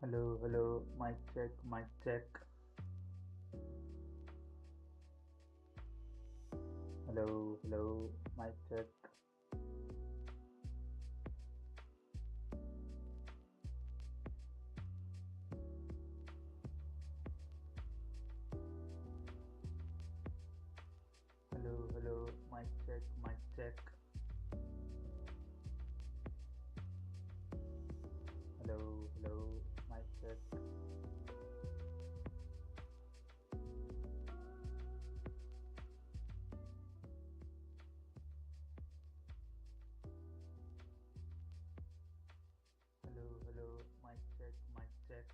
Hello, hello, mic check, mic check. Hello, hello, mic check. Hello, hello, mic check, mic check. Hello, hello, mic check. Hello, hello, mic check, mic check.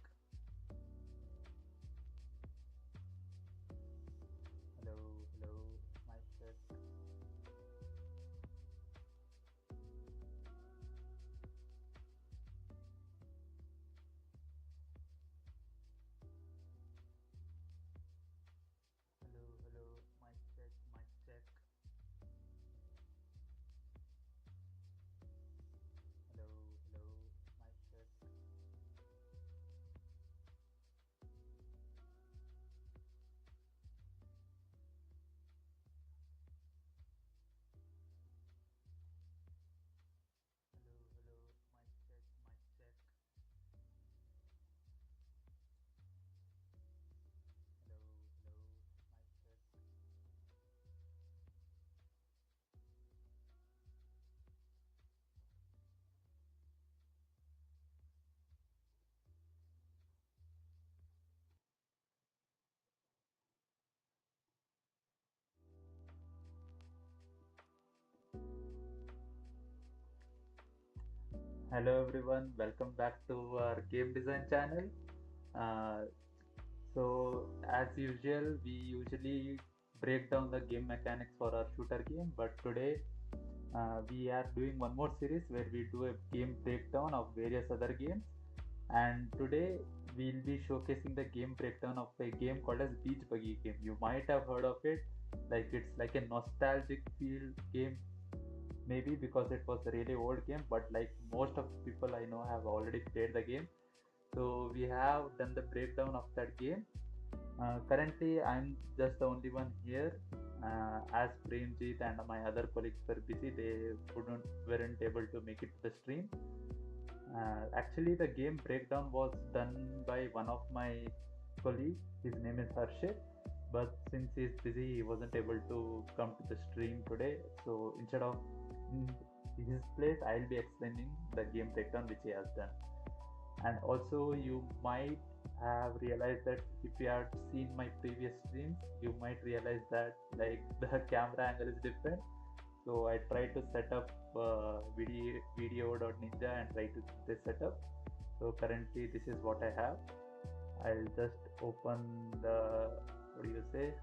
Hello, hello, mic check. Hello, hello, mic check, mic check. Hello, hello, mic check. Hello, hello, mic check, mic check. Hello, hello, mic check. Hello everyone, welcome back to our game design channel. Uh, as usual, we usually break down the game mechanics for our shooter game, but today we are doing one more series where we do a game breakdown of various other games. And today we'll be showcasing the game breakdown of a game called as Beach Buggy game. You might have heard of it, like it's like a nostalgic feel game, maybe because it was a really old game, but like most of the people I know have already played the game. So we have done the breakdown of that game. Currently, I'm just the only one here. As Premjit and my other colleagues were busy, they weren't able to make it to the stream. Actually, the game breakdown was done by one of my colleagues. His name is Harshit, but since he's busy, he wasn't able to come to the stream today. So instead of in his place, I'll be explaining the game breakdown which he has done. And also, you might have realized that if you had seen my previous streams, you might realize that like the camera angle is different. So I tried to set up video.ninja and try to get this setup. So currently this is what I have. I'll just open the, what do you say,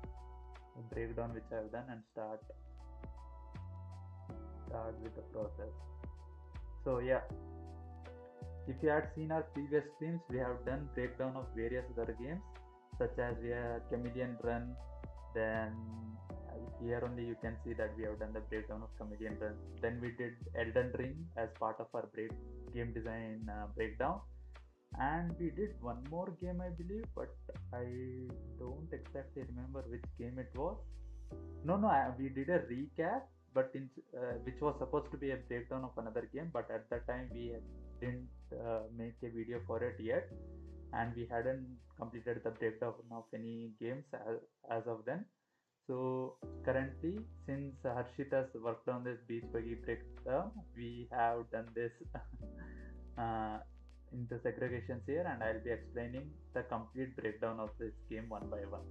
breakdown which I have done and start with the process. So yeah, if you had seen our previous streams, we have done breakdown of various other games such as we have Chameleon Run. Then here only you can see that we have done the breakdown of Chameleon Run. Then we did Elden Ring as part of our game design breakdown. And we did one more game, I believe, but I don't exactly remember which game it was. No, no, we did a recap, but which was supposed to be a breakdown of another game, but at that time we didn't make a video for it yet, and we hadn't completed the breakdown of any games as of then. So currently, since Harshit has worked on this Beach Buggy breakdown, we have done this uh, into segregations here, and I'll be explaining the complete breakdown of this game one by one.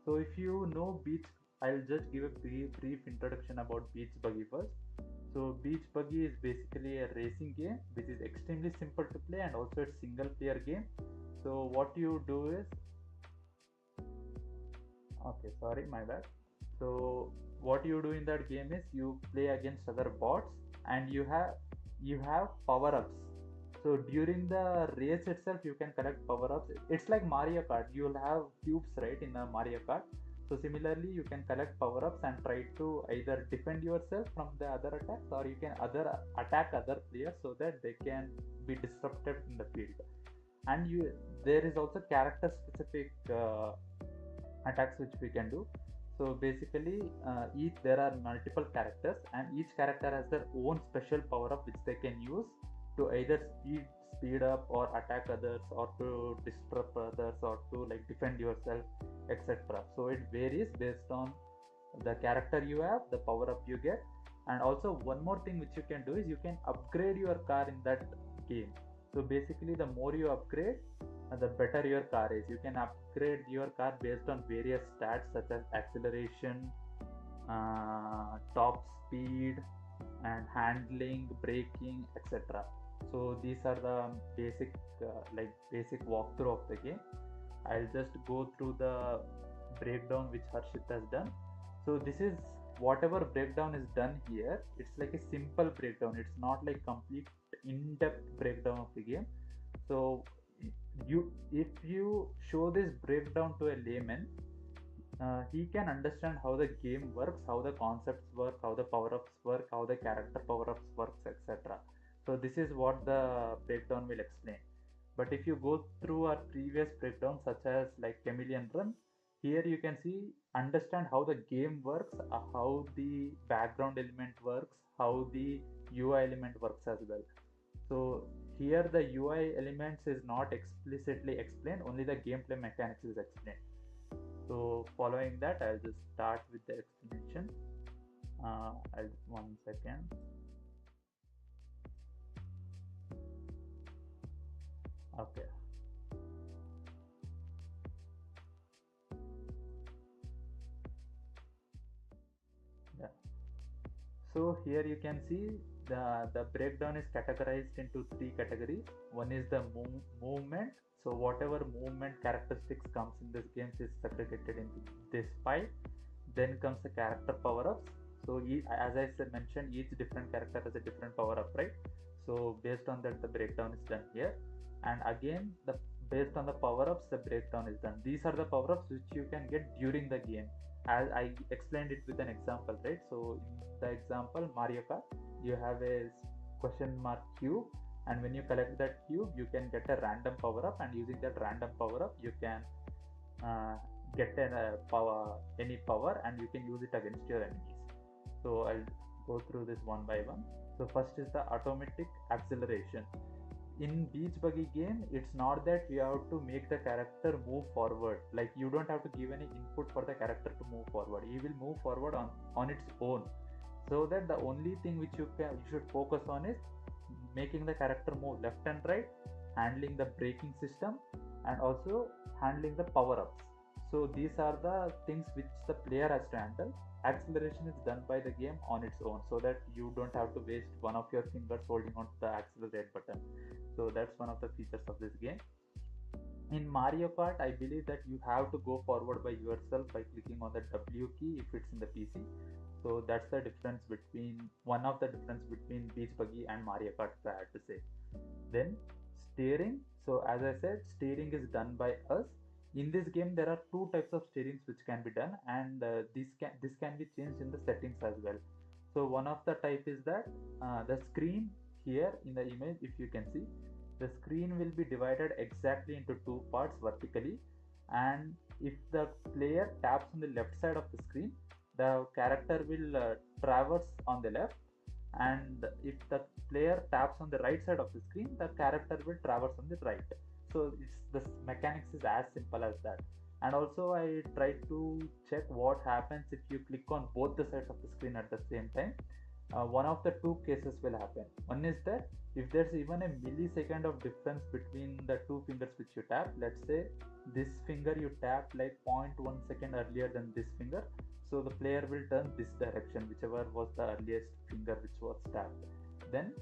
So if you know Beach, I'll just give a brief introduction about Beach Buggy first. So Beach Buggy is basically a racing game which is extremely simple to play and also a single player game. So what you do is, okay, sorry, my bad. So what you do in that game is you play against other bots and you have power-ups. So during the race itself, you can collect power-ups. It's like Mario Kart. You'll have cubes, right, in a Mario Kart. So similarly, you can collect power-ups and try to either defend yourself from the other attacks, or you can other attack other players so that they can be disrupted in the field. and there is also character specific attacks which we can do. So basically, each there are multiple characters, and each character has their own special power up which they can use to either speed up or attack others, or to disrupt others, or to like defend yourself, etc. So it varies based on the character you have, the power up you get. And also one more thing which you can do is you can upgrade your car in that game. So basically, the more you upgrade, the better your car is. You can upgrade your car based on various stats such as acceleration, top speed, and handling, braking, etc. So these are the basic basic walkthrough of the game. I'll just go through the breakdown which Harshit has done. So this is whatever breakdown is done here. It's like a simple breakdown. It's not like complete in-depth breakdown of the game. So if you show this breakdown to a layman, he can understand how the game works, how the concepts work, how the power-ups work, how the character power-ups works, etc. So this is what the breakdown will explain. But if you go through our previous breakdown, such as like Chameleon Run, here you can see, understand how the game works, how the background element works, how the UI element works as well. So here the UI elements is not explicitly explained, only the gameplay mechanics is explained. So following that, I'll just start with the explanation. I'll 1 second. Okay. Yeah. So here you can see the breakdown is categorized into three categories. One is the movement. So whatever movement characteristics comes in this game is segregated into this file. Then comes the character power-ups. So as I mentioned, each different character has a different power-up, right? So based on that, the breakdown is done here. And again, based on the power-ups, the breakdown is done. These are the power-ups which you can get during the game, as I explained it with an example, right? So in the example Mario Kart, you have a question mark cube, and when you collect that cube, you can get a random power up, and using that random power up, you can uh, get any power, and you can use it against your enemies. So I'll go through this one by one. So first is the automatic acceleration. In beach buggy game, it's not that we have to make the character move forward. Like, you don't have to give any input for the character to move forward. He will move forward on its own. So that the only thing which you should focus on is making the character move left and right, handling the braking system, and also handling the power ups. So these are the things which the player has to handle. Acceleration is done by the game on its own, so that you don't have to waste one of your fingers holding on to the accelerate button. So that's one of the features of this game. In Mario Kart, I believe that you have to go forward by yourself by clicking on the W key if it's in the PC. So that's the difference between one of the difference between Beach Buggy and Mario Kart, if I had to say. Then steering. So as I said, steering is done by us. In this game, there are two types of steerings which can be done, and this can be changed in the settings as well. So one of the type is that the screen here in the image, if you can see, the screen will be divided exactly into two parts vertically, and if the player taps on the left side of the screen, the character will traverse on the left, and if the player taps on the right side of the screen, the character will traverse on the right. So it's the mechanics is as simple as that. And also I tried to check what happens if you click on both the sides of the screen at the same time. One of the two cases will happen. One is that if there's even a millisecond of difference between the two fingers which you tap, let's say this finger you tap like 0.1 second earlier than this finger, so the player will turn this direction, whichever was the earliest finger which was tapped. Then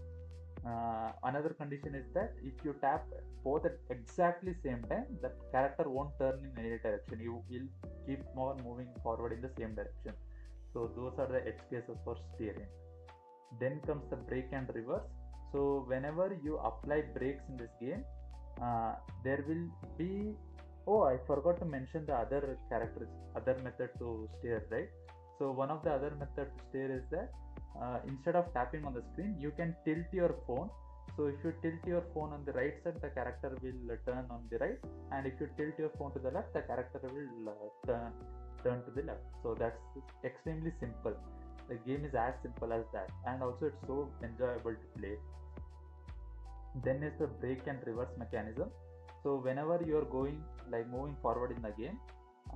another condition is that if you tap both at exactly same time, the character won't turn in any direction. You will keep on moving forward in the same direction. So those are the edge cases for steering. Then comes the brake and reverse. So whenever you apply brakes in this game, there will be, oh, I forgot to mention the other characters, other method to steer, right? So one of the other method to steer is that instead of tapping on the screen, you can tilt your phone So if you tilt your phone on the right side, the character will turn on the right, and if you tilt your phone to the left, the character will turn to the left. So that's extremely simple. The game is as simple as that, and also it's so enjoyable to play. Then is the brake and reverse mechanism. So whenever you are going, like moving forward in the game,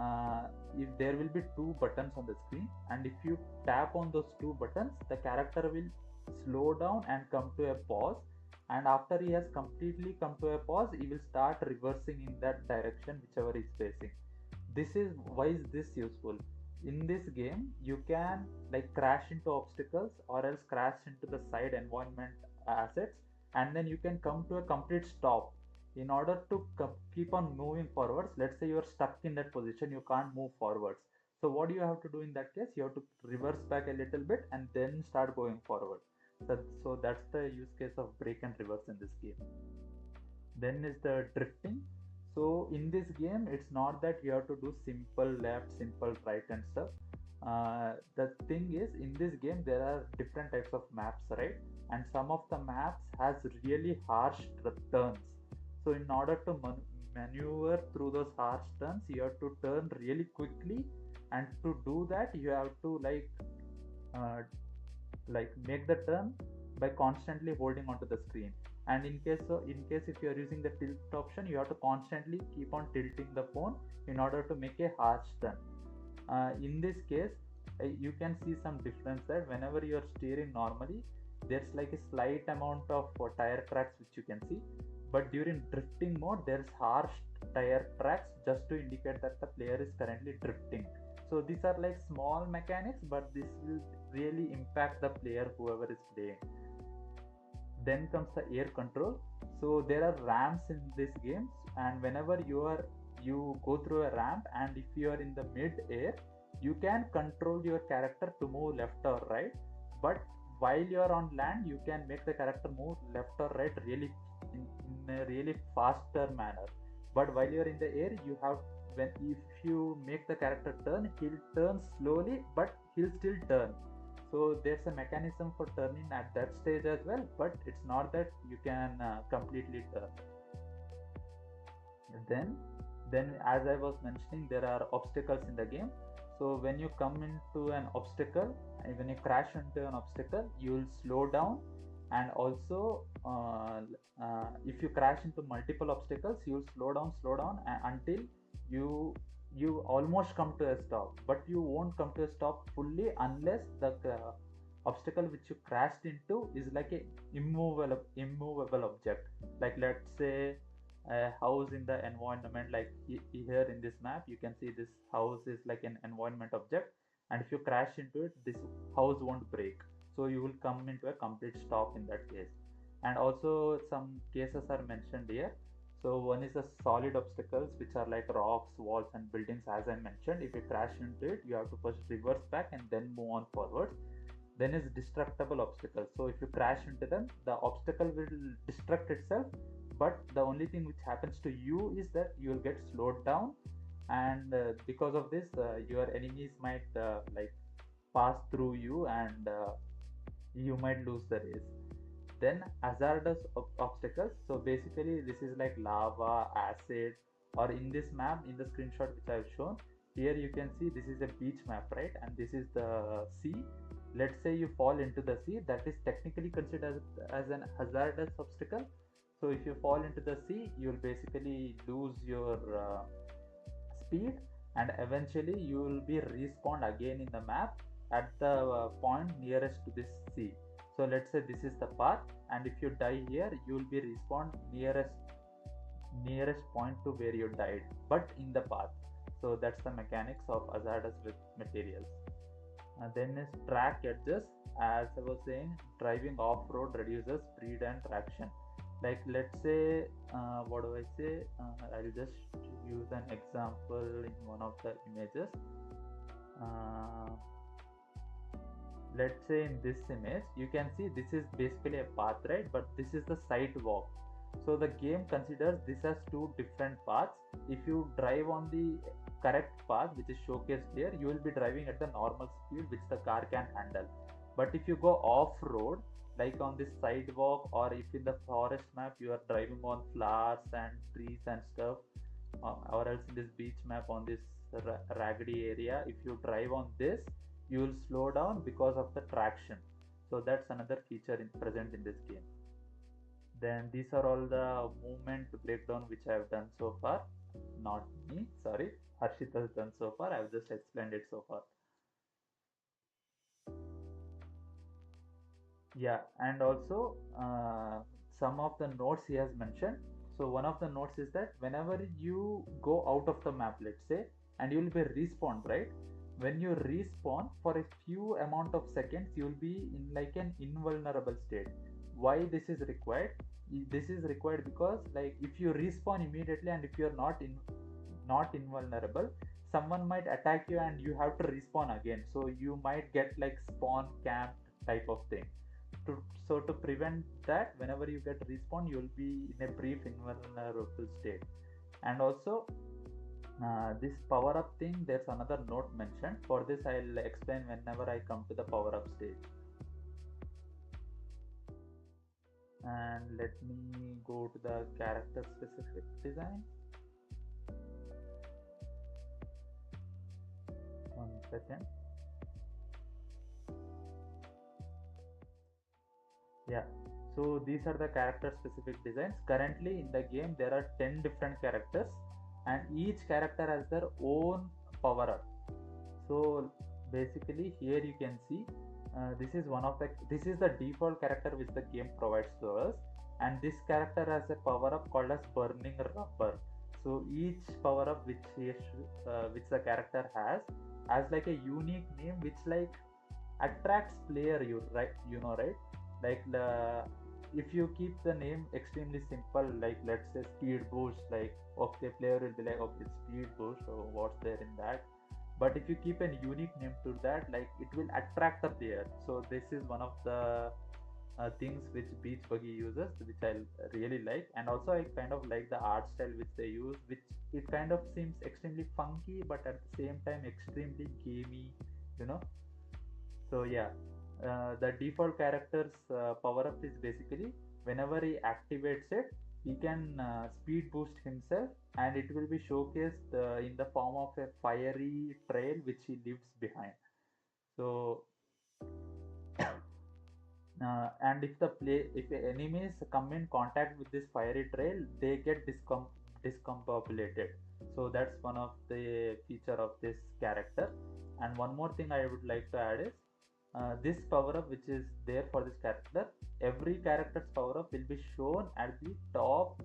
uh, if there will be two buttons on the screen, and if you tap on those two buttons, the character will slow down and come to a pause, and after he has completely come to a pause, he will start reversing in that direction whichever he is facing. This is why is this useful. In this game you can like crash into obstacles or else crash into the side environment assets, and then you can come to a complete stop in order to keep on moving forwards. Let's say you are stuck in that position, you can't move forwards. So what do you have to do in that case? You have to reverse back a little bit and then start going forward. So that's the use case of brake and reverse in this game. Then is the drifting. So in this game it's not that you have to do simple left, simple right and stuff. The thing is, in this game there are different types of maps, right? And some of the maps has really harsh turns. So in order to maneuver through those harsh turns, you have to turn really quickly, and to do that you have to uh, make the turn by constantly holding onto the screen. And in case if you are using the tilt option, you have to constantly keep on tilting the phone in order to make a harsh turn. In this case, you can see some difference that whenever you are steering normally, there's like a slight amount of tire tracks which you can see, but during drifting mode there's harsh tire tracks just to indicate that the player is currently drifting. So these are like small mechanics, but this will really impact the player whoever is playing. Then comes the air control. So there are ramps in this game, and whenever you go through a ramp, and if you are in the mid air, you can control your character to move left or right. But while you are on land, you can make the character move left or right really in a really faster manner. But while you are in the air, you have when if you make the character turn, he'll turn slowly, but he'll still turn. So there's a mechanism for turning at that stage as well, but it's not that you can completely turn. Then then as I was mentioning, there are obstacles in the game. So when you come into an obstacle, and when you crash into an obstacle, you will slow down. And also if you crash into multiple obstacles, you will slow down until you you almost come to a stop, but you won't come to a stop fully unless the obstacle which you crashed into is like a immovable object. Like let's say a house in the environment, like here in this map you can see this house is like an environment object, and if you crash into it, this house won't break, so you will come into a complete stop in that case. And also some cases are mentioned here. So one is the solid obstacles, which are like rocks, walls and buildings. As I mentioned, if you crash into it, you have to first reverse back and then move on forward. Then is destructible obstacles. So if you crash into them, the obstacle will destruct itself, but the only thing which happens to you is that you will get slowed down, and because of this your enemies might pass through you, and you might lose the race. Then hazardous obstacles. So basically this is like lava, acid, or in this map, in the screenshot which I've shown here, you can see this is a beach map, right? And this is the sea. Let's say you fall into the sea, that is technically considered as an hazardous obstacle. So if you fall into the sea, you will basically lose your speed, and eventually you will be respawned again in the map at the point nearest to this sea. So let's say this is the path, and if you die here, you will be respawned nearest point to where you died, but in the path. So that's the mechanics of hazardous with materials. Then is track edges. As I was saying, driving off-road reduces speed and traction. Like let's say what do I say, I'll just use an example in one of the images. uh, let's say in this image you can see this is basically a path, right? But this is the sidewalk. So the game considers this as two different paths. If you drive on the correct path which is showcased here, you will be driving at the normal speed which the car can handle. But if you go off road, like on this sidewalk, or if in the forest map you are driving on flowers and trees and stuff, or else in this beach map on this raggedy area, if you drive on this, you will slow down because of the traction. So that's another feature present in this game. Then these are all the movement breakdown which I have done so far. Not me, sorry. Harshit has done so far. I have just explained it so far. Yeah, and also some of the notes he has mentioned. So one of the notes is that whenever you go out of the map, let's say, and you will be respawned, right? When you respawn for a few amount of seconds, you will be in like an invulnerable state. Why this is required? This is required because like if you respawn immediately and if you are not invulnerable, someone might attack you and you have to respawn again. So you might get like spawn camp type of thing. To prevent that, whenever you get respawn, you'll be in a brief invulnerable state. And also this power up thing, there's another note mentioned. For this I'll explain whenever I come to the power up stage. And let me go to the character specific design. One second. Yeah, so these are the character specific designs. Currently in the game there are 10 different characters, and each character has their own power up. So basically here you can see this is the default character which the game provides to us, and this character has a power up called as burning rubber. So each power up which the character has like a unique name which like attracts player, you know, right? Like the if you keep the name extremely simple, like let's say speed boost, like okay, player will be like okay, speed boost, so what's there in that? But if you keep a unique name to that, like it will attract the player. So this is one of the things which beach buggy uses, which I really like. And also I kind of like the art style which they use, which it kind of seems extremely funky but at the same time extremely gamey, you know. So yeah, the default character's power up is basically whenever he activates it, he can speed boost himself, and it will be showcased in the form of a fiery trail which he leaves behind. So and if the enemies come in contact with this fiery trail, they get discombobulated. So that's one of the feature of this character. And one more thing I would like to add is this power up which is there for this character, every character's power up will be shown at the top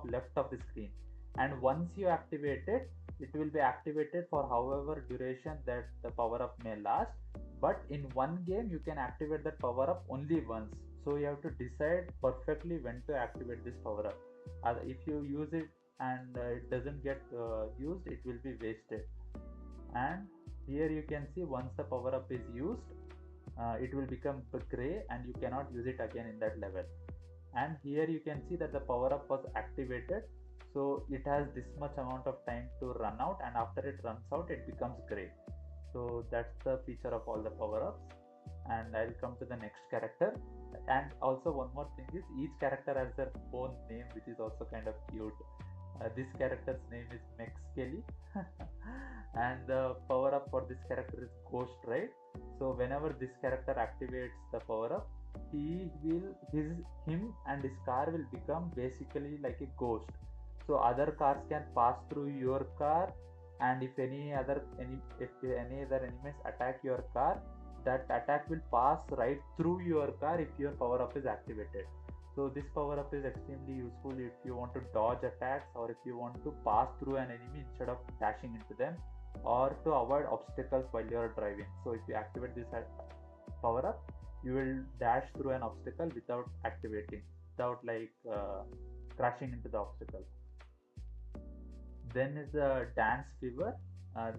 left of the screen. And once you activate it, it will be activated for however duration that the power up may last. But in one game you can activate that power up only once, so you have to decide perfectly when to activate this power up. If you use it and it doesn't get used, it will be wasted. And here you can see once the power up is used, it will become gray and you cannot use it again in that level. And here you can see that the power up was activated, so it has this much amount of time to run out, and after it runs out it becomes gray. So that's the feature of all the power ups. And I'll come to the next character. And also one more thing is each character has their own name, which is also kind of cute. This character's name is Mex Kelly. And the power up for this character is Ghost Ride. So whenever this character activates the power up, him and his car will become basically like a ghost. So other cars can pass through your car, and if any other enemies attack your car, that attack will pass right through your car if your power up is activated. So this power up is extremely useful if you want to dodge attacks, or if you want to pass through an enemy instead of dashing into them, or to avoid obstacles while you are driving. So if you activate this power up, you will dash through an obstacle without like crashing into the obstacle. Then is the dance fever.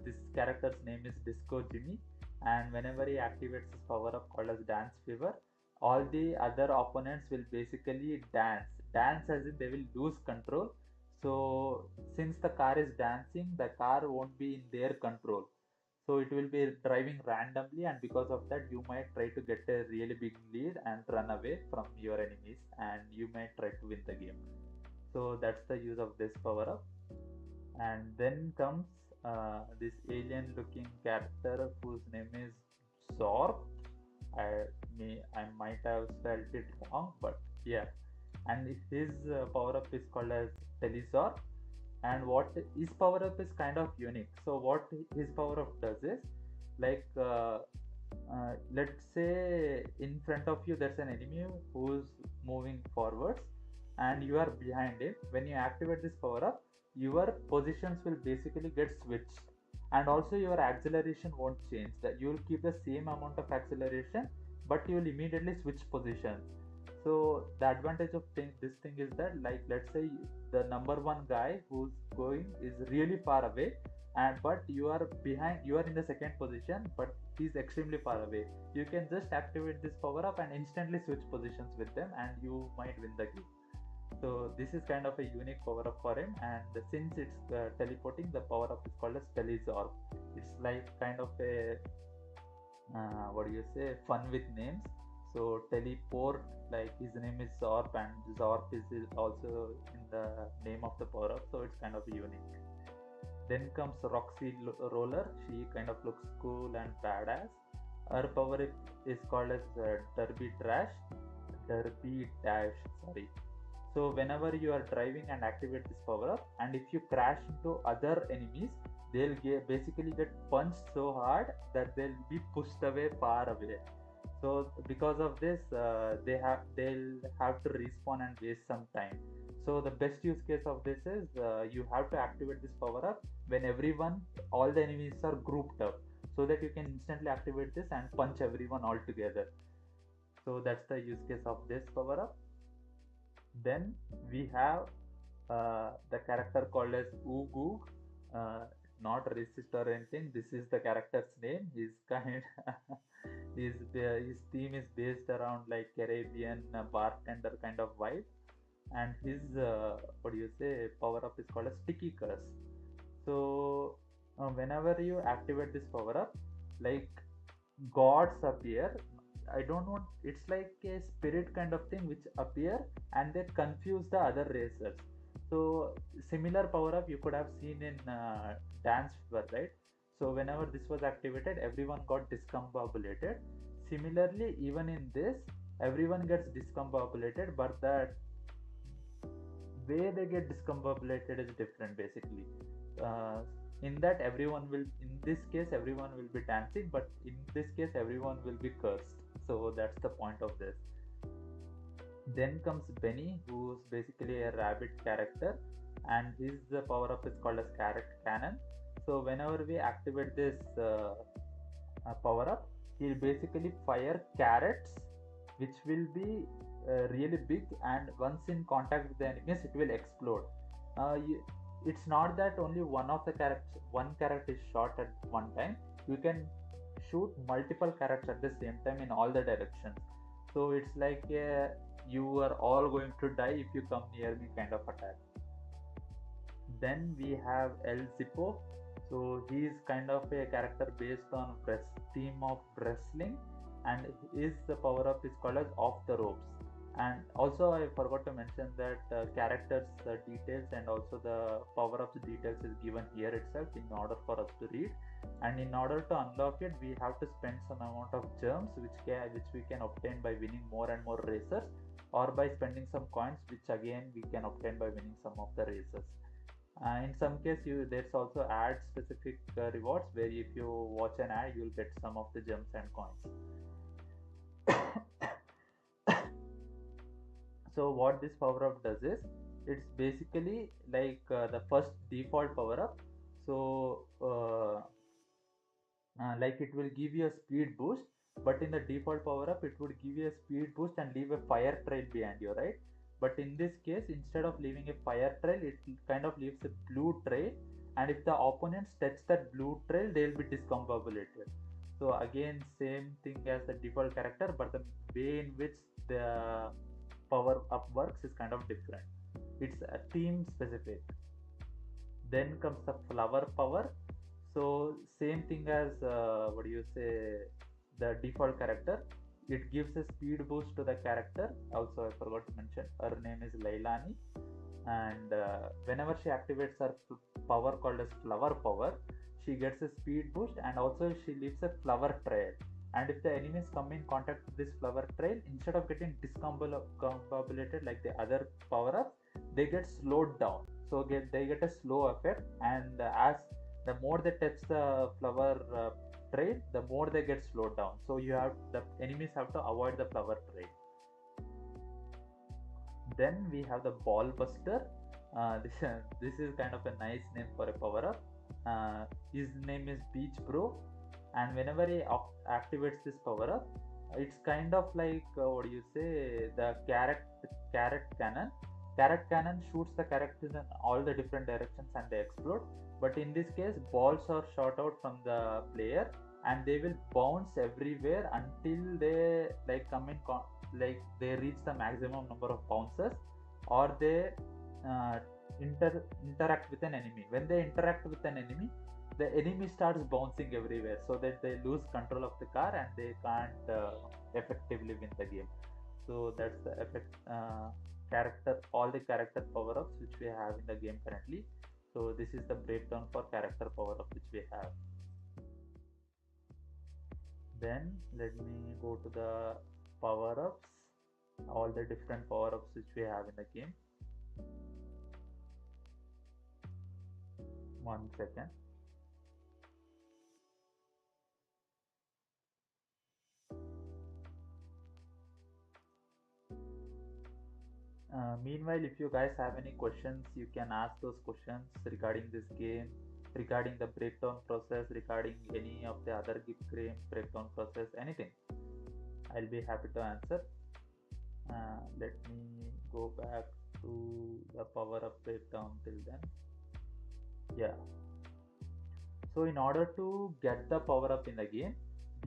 This character's name is Disco Jimmy, and whenever he activates his power up called as dance fever, all the other opponents will basically dance as in they will lose control. So since the car is dancing, the car won't be in their control. So it will be driving randomly, and because of that, you might try to get a really big lead and run away from your enemies, and you might try to win the game. So that's the use of this power up. And then comes this alien looking character whose name is Zorp. I might have spelled it wrong, but yeah. And his power up is called as Telezorp. And what his power up is kind of unique. So what his power up does is, like, let's say in front of you there's an enemy who's moving forwards, and you are behind him. When you activate this power up, your positions will basically get switched, and also your acceleration won't change. That you will keep the same amount of acceleration, but you will immediately switch positions. So the advantage of this thing is that, like, let's say the number one guy who's going is really far away, and but you are behind, you are in the second position, but he's extremely far away. You can just activate this power up and instantly switch positions with them, and you might win the game. So this is kind of a unique power up for him, and since it's teleporting, the power up is called as Telezorb. It's like kind of a what do you say, fun with names. So teleport, like his name is Zorp, and Zorp is also in the name of the power up, so it's kind of unique. Then comes Roxy Roller. She kind of looks cool and badass. Her power is called as Derby Dash. Sorry. So whenever you are driving and activate this power up, and if you crash into other enemies, basically get punched so hard that they'll be pushed away far away. So because of this, they'll have to respawn and waste some time. So the best use case of this is, you have to activate this power up when all the enemies are grouped up, so that you can instantly activate this and punch everyone all together. So that's the use case of this power up. Then we have the character called as Ugu. Uh, Not racist or anything. This is the character's name. He's kind. His theme is based around like Caribbean bartender kind of vibe, and his what do you say, power up is called a sticky curse. So whenever you activate this power up, like, gods appear. I don't know, it's like a spirit kind of thing which appear, and they confuse the other racers. So similar power up you could have seen in Dance Fever, right? So whenever this was activated, everyone got discombobulated. Similarly, even in this, everyone gets discombobulated, but the way they get discombobulated is different basically. uh, in that, everyone will, in this case everyone will be dancing, but in this case everyone will be cursed. So that's the point of this. Then comes Benny, who's basically a rabbit character, and his power up is called as Carrot Cannon. So whenever we activate this power up, he'll basically fire carrots, which will be really big, and once in contact with the enemies, it will explode. It's not that only one carrot is shot at one time. You can shoot multiple carrots at the same time in all the directions. So it's like you are all going to die if you come near me kind of attack. Then we have El Zippo. So he is kind of a character based on theme of wrestling, and his power up is called as Off the Ropes. And also I forgot to mention that characters details and also the power ups details is given here itself in order for us to read. And in order to unlock it, we have to spend some amount of gems, which we can obtain by winning more and more races, or by spending some coins, which again we can obtain by winning some of the races. In some case, there's also ad specific rewards, where if you watch an ad, you'll get some of the gems and coins. So what this power up does is, it's basically like the first default power up. So like, it will give you a speed boost, but in the default power up it would give you a speed boost and leave a fire trail behind you, right? But in this case, instead of leaving a fire trail, it kind of leaves a blue trail, and if the opponents touch that blue trail, they'll be discombobulated. So again, same thing as the default character, but the way in which the power up works is kind of different. It's a theme specific. Then comes the flower power. So same thing as what do you say, the default character. It gives a speed boost to the character. Also, I forgot to mention her name is Lailani, and whenever she activates her power called as flower power, she gets a speed boost, and also she leaves a flower trail. And if the enemies come in contact with this flower trail, instead of getting discombobulated like the other power ups, they get slowed down. So they get a slow effect, and as the more they touch the flower trail, the more they get slowed down. So the enemies have to avoid the flower trail. Then we have the ball buster. This is kind of a nice name for a power up. His name is Beach Bro, and whenever he activates this power up, it's kind of like what do you say, the carrot cannon. Carrot cannon shoots the characters in all the different directions and they explode. But in this case, balls are shot out from the player and they will bounce everywhere until they like come in like they reach the maximum number of bounces, or they uh, interact with an enemy. When they interact with an enemy, the enemy starts bouncing everywhere, so that they lose control of the car and they can't effectively win the game. So that's the effect, character, all the character power ups which we have in the game currently. So this is the breakdown for character power up which we have. Then let me go to the power ups, all the different power ups which we have in the game. One second. Meanwhile, if you guys have any questions, you can ask those questions regarding this game, regarding the breakdown process, regarding any of the other game breakdown process, anything. I'll be happy to answer. Let me go back to the power up breakdown till then. Yeah. So in order to get the power up in the game,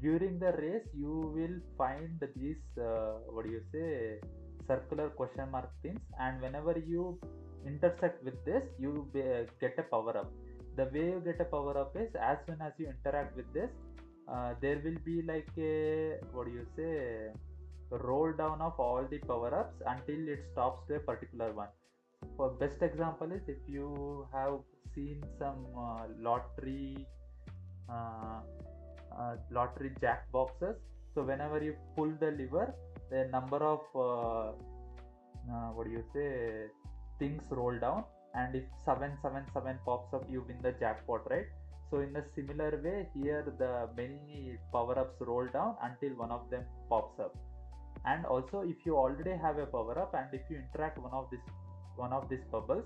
during the race you will find these what do you say, circular question mark things, and whenever you intersect with this, you get a power up. The way you get a power up is as soon as you interact with this, there will be like a what do you say, roll down of all the power ups until it stops to a particular one. For best example is if you have seen some uh, lottery jack boxes. So whenever you pull the lever, the number of what do you say, things roll down, and if 777 pops up, you win the jackpot, right? So in a similar way, here the many power ups roll down until one of them pops up. And also, if you already have a power up and if you interact one of these bubbles,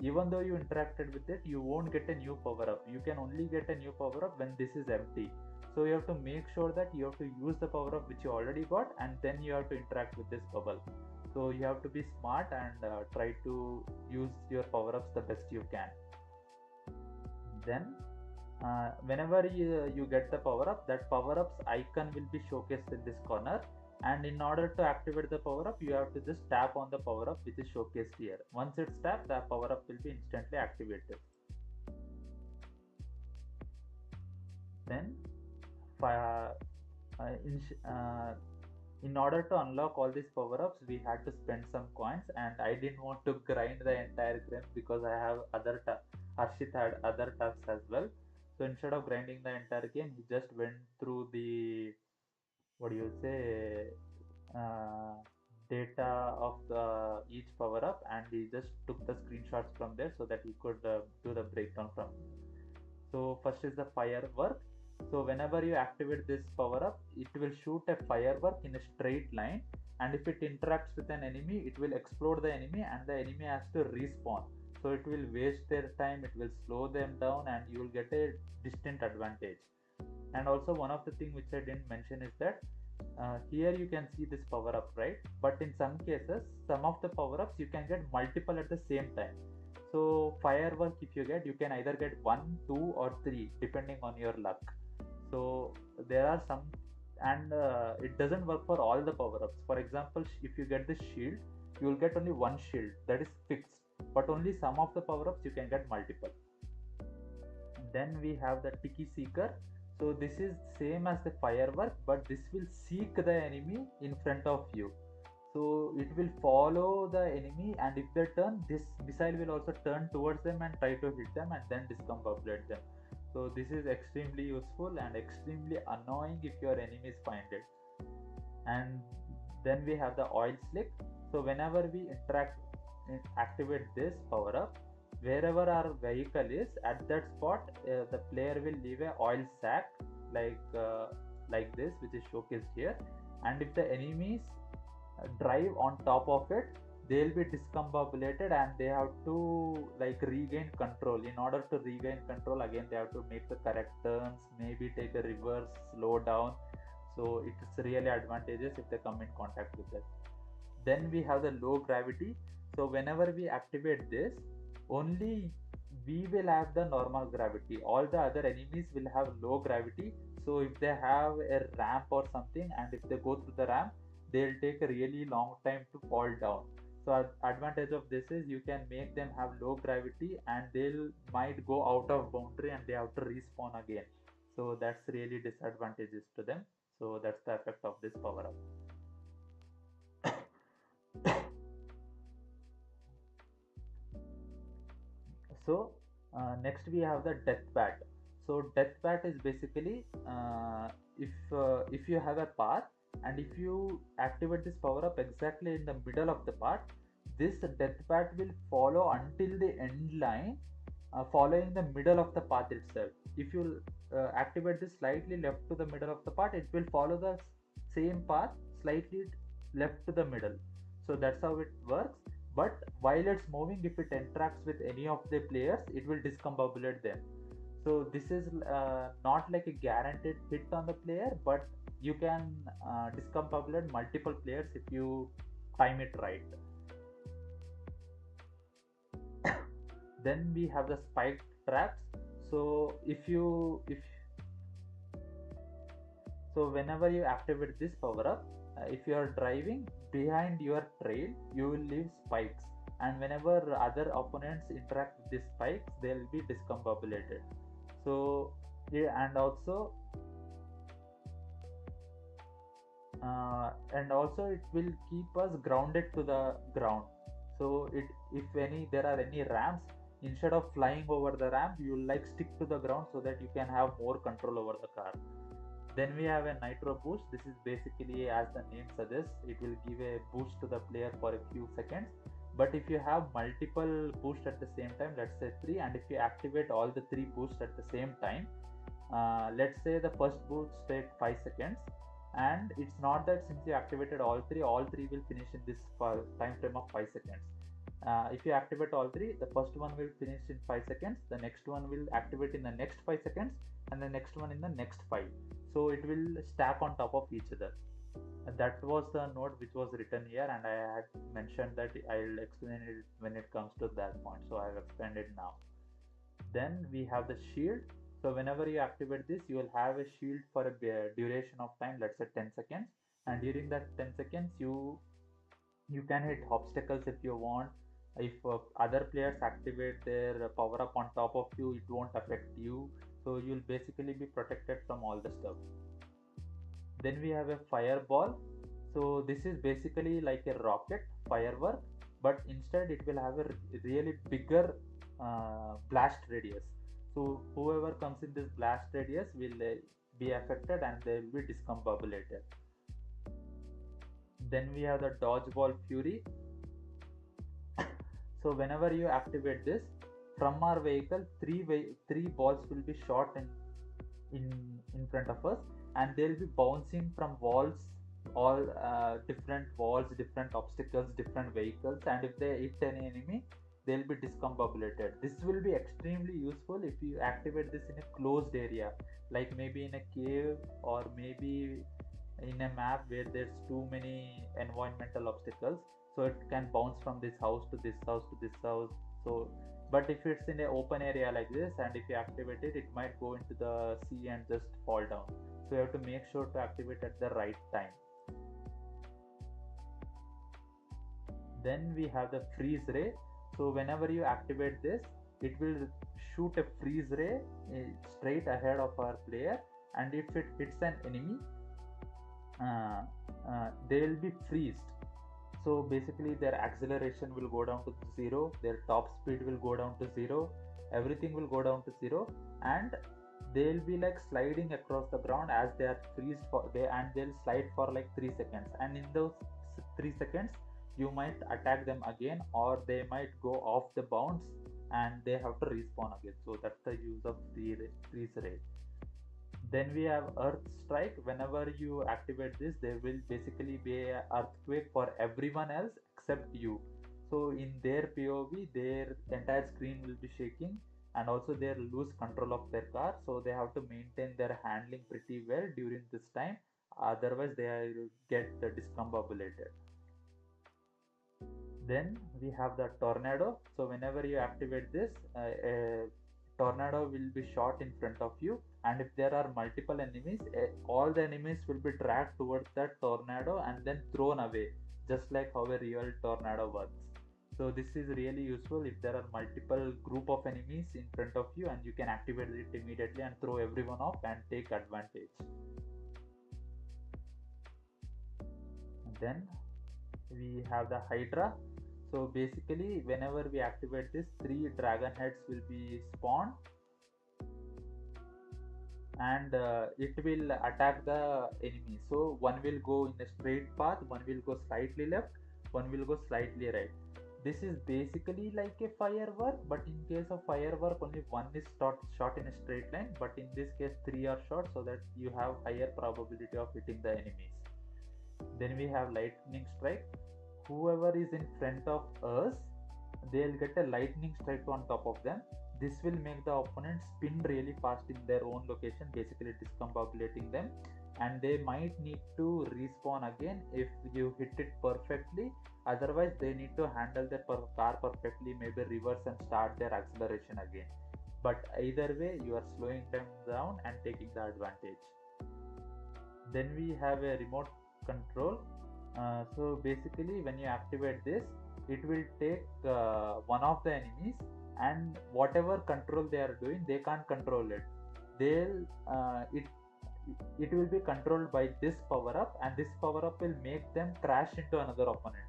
even though you interacted with it, you won't get a new power up. You can only get a new power up when this is empty. So you have to make sure that you have to use the power up which you already got, and then you have to interact with this bubble. So you have to be smart and try to use your power ups the best you can. Then whenever you get the power up, that power ups icon will be showcased in this corner, and in order to activate the power up, you have to just tap on the power up which is showcased here. Once it's tapped, the power up will be instantly activated. Then uh, in, in order to unlock all these power ups, we had to spend some coins, and I didn't want to grind the entire game because I have other Harshit had other tasks as well. So instead of grinding the entire game, he just went through the what do you say, uh, data of the each power up, and he just took the screenshots from there so that he could do the breakdown from. So first is the firework. So whenever you activate this power up, it will shoot a firework in a straight line, and if it interacts with an enemy, it will explode the enemy, and the enemy has to respawn. So it will waste their time, it will slow them down, and you will get a distant advantage. And also one of the thing which I didn't mention is that here you can see this power up, right? But in some cases, some of the power ups you can get multiple at the same time. So firework, if you get, you can either get one, two, or three depending on your luck. So there are some, and it doesn't work for all the power ups. For example, if you get this shield, you will get only one shield, that is fixed. But only some of the power ups you can get multiple. Then we have the Tiki Seeker. So this is same as the firework, but this will seek the enemy in front of you. So it will follow the enemy, and if they turn, this missile will also turn towards them and try to hit them and then discombobulate them. So this is extremely useful and extremely annoying if your enemies find it. And then we have the oil slick. So whenever we activate this power up, wherever our vehicle is at that spot, the player will leave a oil sack like uh, like this, which is showcased here. And if the enemies drive on top of it, they'll be discombobulated and they have to like regain control. In order to regain control, again they have to make the correct turns, maybe take a reverse, slow down. So it's really advantageous if they come in contact with that. Then we have the low gravity. So whenever we activate this, only we will have the normal gravity, all the other enemies will have low gravity. So if they have a ramp or something, and if they go through the ramp, they'll take a really long time to fall down. So advantage of this is you can make them have low gravity and they'll might go out of boundary and they have to respawn again. So that's really disadvantages to them. So that's the effect of this power up. So next we have the death bat. So death bat is basically if you have a path and if you activate this power up exactly in the middle of the path, this death bat will follow until the end line, following the middle of the path itself. If you activate this slightly left to the middle of the path, it will follow the same path slightly left to the middle. So that's how it works. But while it's moving, if it interacts with any of the players, it will discombobulate them. So this is not like a guaranteed hit on the player, but you can discombobulate multiple players if you time it right. Then we have the spike traps. So so whenever you activate this power up, if you are driving behind your trail, you will leave spikes, and whenever other opponents interact with these spikes, they will be discombobulated. So yeah, and also it will keep us grounded to the ground. So it if any there are any ramps, instead of flying over the ramp, you will like stick to the ground so that you can have more control over the car. Then we have a nitro boost. This is basically, as the name suggests, it will give a boost to the player for a few seconds. But if you have multiple boosts at the same time, let's say three, and if you activate all the three boosts at the same time, let's say the first boost take 5 seconds, and it's not that since you activated all three will finish in this time frame of 5 seconds. If you activate all three, the first one will finish in 5 seconds, the next one will activate in the next 5 seconds, and the next one in the next 5. So it will stack on top of each other. And that was the note which was written here, and I had mentioned that I'll explain it when it comes to that point. So I have explained it now. Then we have the shield. So whenever you activate this, you will have a shield for a duration of time, let's say 10 seconds. And during that 10 seconds, you can hit obstacles if you want. If other players activate their power up on top of you, it won't affect you. So you'll basically be protected from all the stuff. Then we have a fireball. So this is basically like a rocket firework, but instead it will have a really bigger blast radius. So whoever comes in this blast radius will be affected and they will be discombobulated. Then we have the dodgeball fury. So whenever you activate this, from our vehicle, three balls will be shot in front of us, and they'll be bouncing from walls, all different walls, different obstacles, different vehicles, and if they hit any enemy, they'll be discombobulated. This will be extremely useful if you activate this in a closed area, like maybe in a cave or maybe in a map where there's too many environmental obstacles. So it can bounce from this house to this house to this house. So but if it's in an open area like this, and if you activate it, it might go into the sea and just fall down. So you have to make sure to activate at the right time. Then we have the freeze ray. So whenever you activate this, it will shoot a freeze ray straight ahead of our player, and if it hits an enemy, uh, they will be freezed. So basically, their acceleration will go down to zero, their top speed will go down to zero, everything will go down to zero, and they'll be like sliding across the ground as they are freezed for they and they'll slide for like 3 seconds. And in those 3 seconds, you might attack them again, or they might go off the bounds and they have to respawn again. So that's the use of freeze ray. Then we have Earth Strike. Whenever you activate this, there will basically be a earthquake for everyone else except you. So in their POV, their entire screen will be shaking, and also they lose control of their car. So they have to maintain their handling pretty well during this time. Otherwise, they will get discombobulated. Then we have the tornado. So whenever you activate this, a tornado will be shot in front of you, and if there are multiple enemies, all the enemies will be dragged towards that tornado and then thrown away, just like how a real tornado works. So this is really useful if there are multiple group of enemies in front of you, and you can activate it immediately and throw everyone off and take advantage. Then we have the Hydra. So basically, whenever we activate this, three dragon heads will be spawned, and it will attack the enemy. So one will go in a straight path, one will go slightly left, one will go slightly right. This is basically like a firework, but in case of firework, only one is shot in a straight line. But in this case, three are shot, so that you have higher probability of hitting the enemies. Then we have lightning strike. Whoever is in front of us, they'll get a lightning strike on top of them. This will make the opponent spin really fast in their own location, basically discombobulating them, and they might need to respawn again if you hit it perfectly. Otherwise, they need to handle their car perfectly, maybe reverse and start their acceleration again. But either way, you are slowing them down and taking the advantage. Then we have a remote control. So basically, when you activate this, it will take one of the enemies, and whatever control they are doing, they can't control it. They'll it will be controlled by this power up, and this power up will make them crash into another opponent.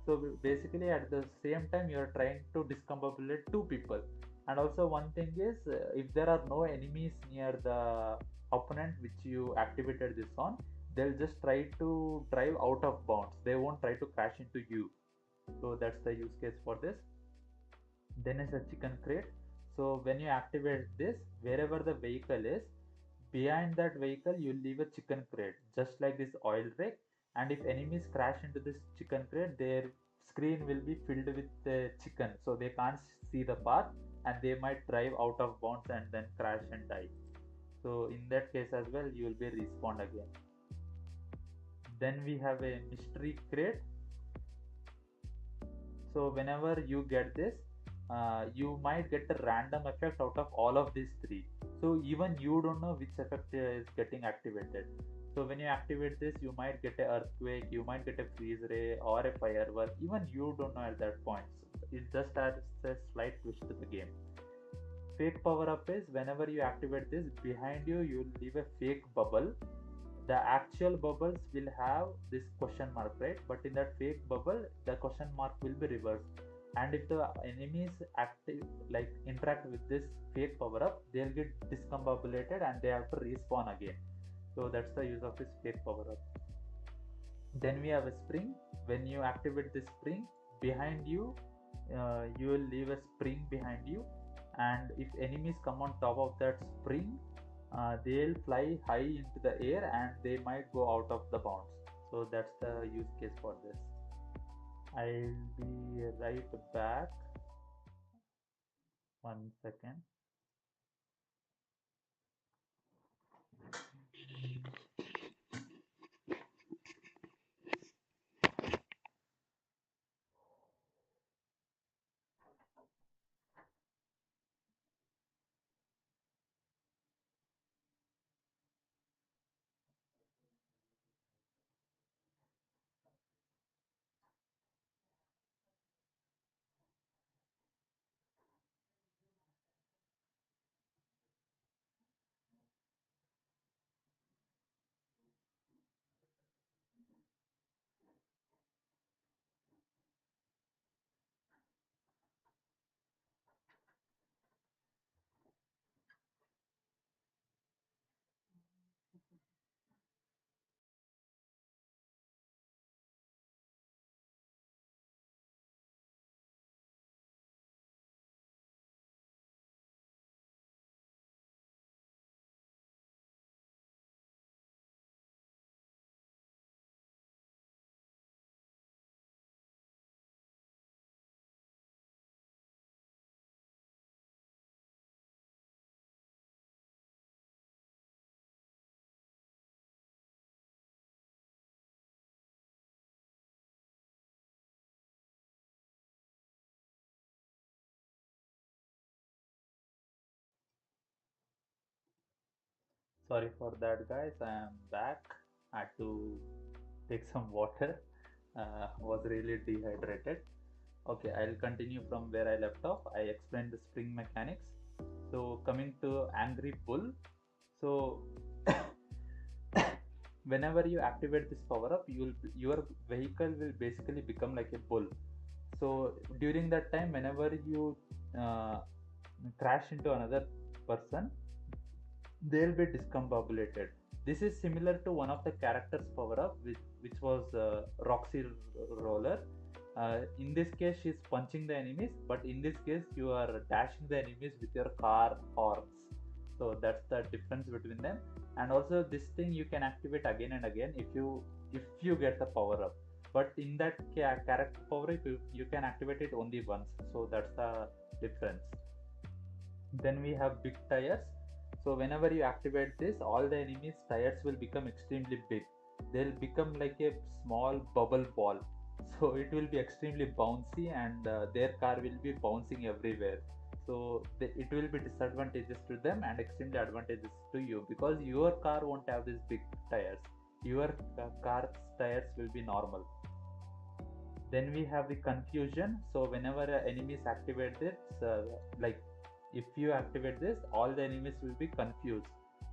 So basically, at the same time, you are trying to discombobulate two people. And also, one thing is, if there are no enemies near the opponent which you activated this on, they'll just try to drive out of bounds. They won't try to crash into you. So that's the use case for this. Then is a chicken crate. So when you activate this, wherever the vehicle is, behind that vehicle you leave a chicken crate, just like this oil rig. And if enemies crash into this chicken crate, their screen will be filled with chicken, so they can't see the path, and they might drive out of bounds and then crash and die. So in that case as well, you will be respawned again. Then we have a mystery crate. So whenever you get this, you might get a random effect out of all of these three. So even you don't know which effect is getting activated. So when you activate this, you might get a earthquake, you might get a freeze ray or a firework. Even you don't know at that point. So it just adds a slight twist to the game. Fake power up is whenever you activate this, behind you you'll leave a fake bubble. The actual bubbles will have this question mark, right? But in that fake bubble, the question mark will be reversed. And if the enemies active like interact with this fake power up, they'll get discombobulated and they have to respawn again. So that's the use of this fake power up. Then we have a spring. When you activate this spring, behind you, you will leave a spring behind you, and if enemies come on top of that spring, they'll fly high into the air and they might go out of the bounds. So that's the use case for this. I'll be right back. 1 second. Sorry for that, guys. I am back. Had to take some water. Was really dehydrated. Okay, I'll continue from where I left off. I explained the spring mechanics. So coming to Angry Bull. So whenever you activate this power up, your vehicle will basically become like a bull. So during that time, whenever you uh, crash into another person, they'll be discombobulated. This is similar to one of the characters power up, which was Roxy Roller. In this case, she's punching the enemies, but in this case, you are dashing the enemies with your car horns. So that's the difference between them. And also, this thing you can activate again and again if you get the power up. But in that character power up, you can activate it only once. So that's the difference. Then we have big tires. So whenever you activate this, all the enemies tires will become extremely big. They'll become like a small bubble ball. So it will be extremely bouncy, and their car will be bouncing everywhere. So it will be disadvantages to them and extremely advantages to you, because your car won't have these big tires. Your car's tires will be normal. Then we have the confusion. So whenever enemies activate this, like if you activate this, all the enemies will be confused.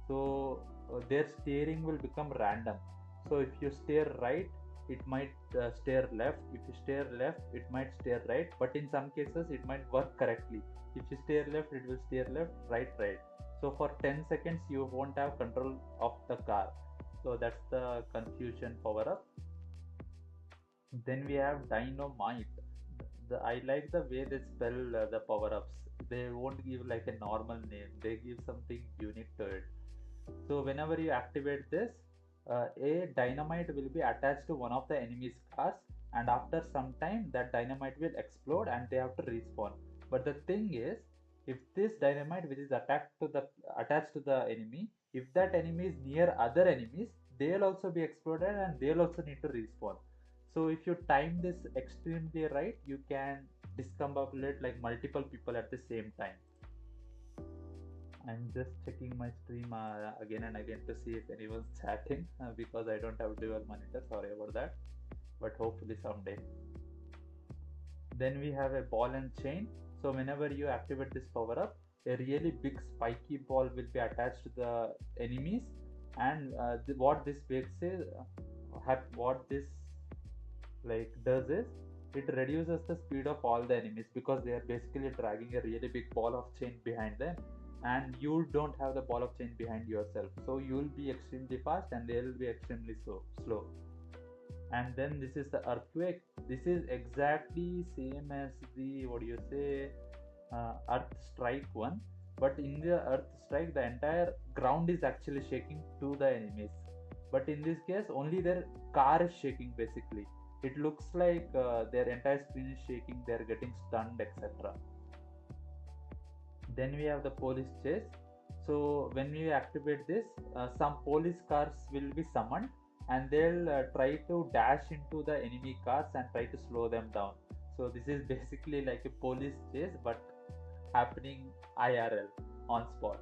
So their steering will become random. So if you steer right, it might steer left. If you steer left, it might steer right, but in some cases it might work correctly. If you steer left, it will steer left, right, right. So for 10 seconds you won't have control of the car. So that's the confusion power up. Then we have Dynamite. I like the way they spell the power ups. They won't give like a normal name, they give something unique to it. So, whenever you activate this, a dynamite will be attached to one of the enemy's cars, and after some time, that dynamite will explode and they have to respawn. But the thing is, if this dynamite which is attached to the enemy, if that enemy is near other enemies, they'll also be exploded and they'll also need to respawn. So if you time this extremely right, you can discombobulate like multiple people at the same time. I'm just checking my stream again and again to see if anyone's chatting, because I don't have dual monitor. Sorry about that, but hopefully someday. Then we have a ball and chain. So whenever you activate this power up, a really big spiky ball will be attached to the enemies, and what this makes is what this like does is it reduces the speed of all the enemies, because they are basically dragging a really big ball of chain behind them, and you don't have the ball of chain behind yourself, so you'll be extremely fast and they'll be extremely slow. And then this is the earthquake. This is exactly same as the, what do you say, earth strike one, but in the earth strike the entire ground is actually shaking to the enemies, but in this case only their car is shaking. Basically it looks like their entire screen is shaking, they're getting stunned, etc. Then we have the police chase. So when we activate this, some police cars will be summoned, and they'll try to dash into the enemy cars and try to slow them down. So this is basically like a police chase, but happening IRL, on spot.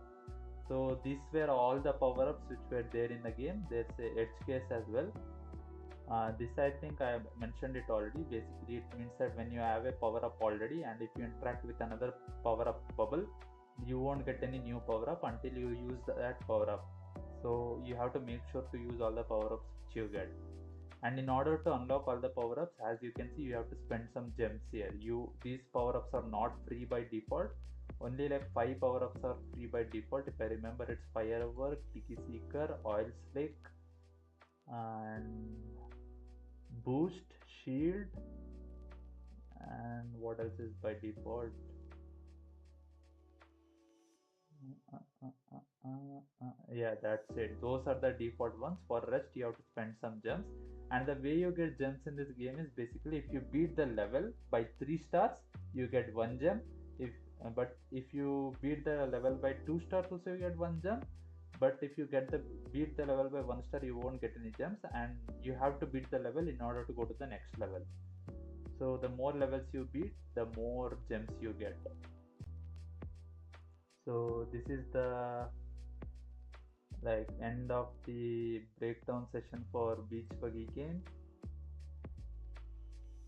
So these were all the power-ups which were there in the game. There's a edge case as well. This I think I mentioned it already. Basically, it means that when you have a power up already, and if you interact with another power up bubble, you won't get any new power up until you use that power up. So you have to make sure to use all the power ups which you get. And in order to unlock all the power ups, as you can see, you have to spend some gems here. These power ups are not free by default. Only like 5 power ups are free by default. If I remember, it's Firework, Tiki Seeker, Oil Slick, and Boost, Shield, and what else is by default? Yeah, that's it. Those are the default ones. For rest, you have to spend some gems. And the way you get gems in this game is basically if you beat the level by 3 stars, you get 1 gem. But if you beat the level by 2 stars, also you get 1 gem. But if you beat the level by 1 star, you won't get any gems, and you have to beat the level in order to go to the next level. So the more levels you beat, the more gems you get. So this is the like end of the breakdown session for beach buggy game.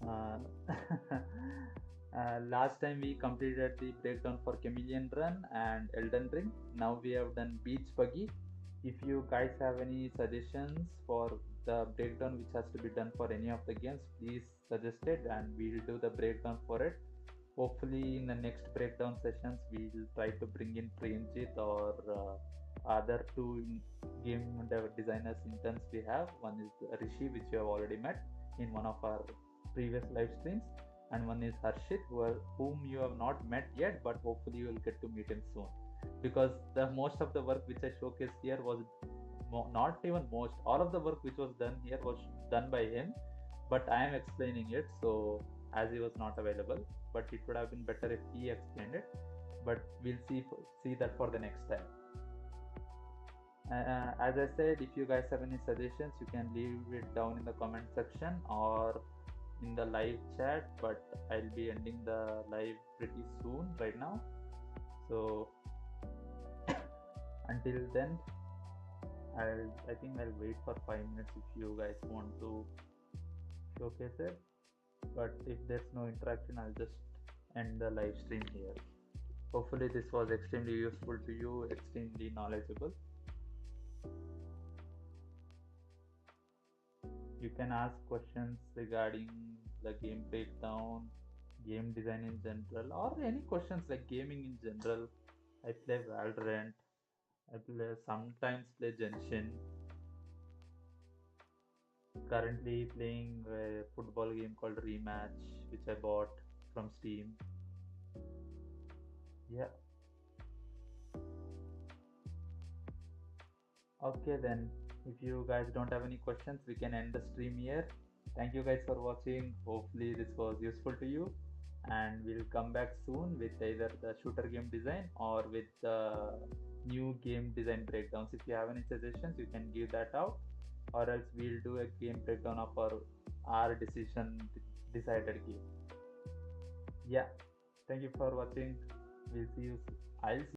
uh, Last time we completed the breakdown for Chameleon Run and Elden Ring. Now we have done beach buggy. If you guys have any suggestions for the breakdown which has to be done for any of the games, please suggest it and we'll do the breakdown for it. Hopefully, in the next breakdown sessions, we'll try to bring in Premjit or other two designers interns we have. One is Rishi, which you have already met in one of our previous live streams, and one is Harshit, whom you have not met yet, but hopefully you will get to meet him soon. Because the most of the work which I showcased here was not even most, all of the work which was done here was done by him, but I am explaining it. So as he was not available, but it would have been better if he explained it. But we'll see that for the next time. As I said, if you guys have any suggestions, you can leave it down in the comment section or in the live chat. But I'll be ending the live pretty soon right now. So until then, I think I'll wait for 5 minutes if you guys want to showcase it. But if there's no interaction, I'll just end the live stream here. Hopefully this was extremely useful to you, extremely knowledgeable. You can ask questions regarding the game breakdown, game design in general, or any questions like gaming in general. I play Valorant. I sometimes play Genshin. Currently playing a football game called Rematch, which I bought from Steam. Yeah. Okay then. If you guys don't have any questions, we can end the stream here. Thank you guys for watching. Hopefully this was useful to you. And we'll come back soon with either the shooter game design or with the new game design breakdowns. If you have any suggestions, you can give that out, or else we'll do a game breakdown of our decision decided game. Yeah. Thank you for watching. We'll see you. I'll see